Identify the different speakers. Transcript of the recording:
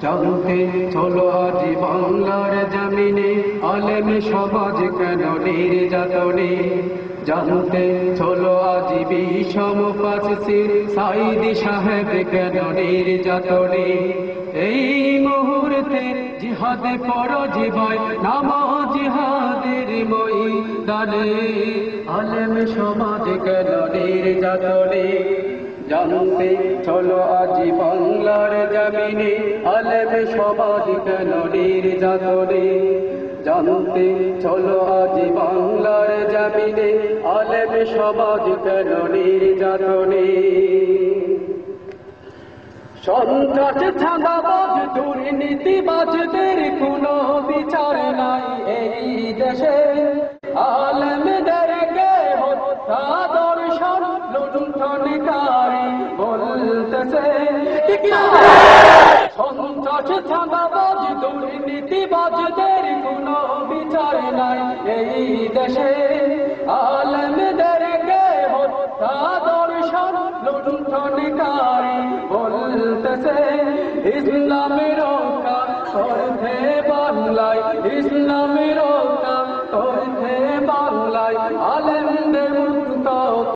Speaker 1: জানতে চলো আজ বাংলার জমিনে আলেম সমাজ কেন নির্যাতনে। জানতে চলো আজ বিষম পাচশির সাইদি সাহেব কেন নির্যাতনে। এই মুহূর্তে জিহাদে পড়ো জীবয় নামো জিহাদের ময়দানে। আলেম সমাজ কেন নির্যাতনে। জানতে চলো আজ বাংলার জমিনে আলেম সমাজ কেন নির্যাতনে। জানতে চলো আজ বাংলার জমিনে আলেম সমাজ কেন নির্যাতনে। সন্ত্রাস ছাঁদাবাজ দুর্নীতিবাজদের কোনো বিচার নাই এই দেশে। আলেমদেরকে হত্যা দর্শন লুণ্ঠনকারী বলতেছে। সন্ত্রাস ছাঁদাবাজ দুর্নীতিবাজদের কোনো বিচার নাই এই দেশে। আলেমদেরকে হত্যা দর্শন লুণ্ঠনকারী বলতেছে। ইসলামের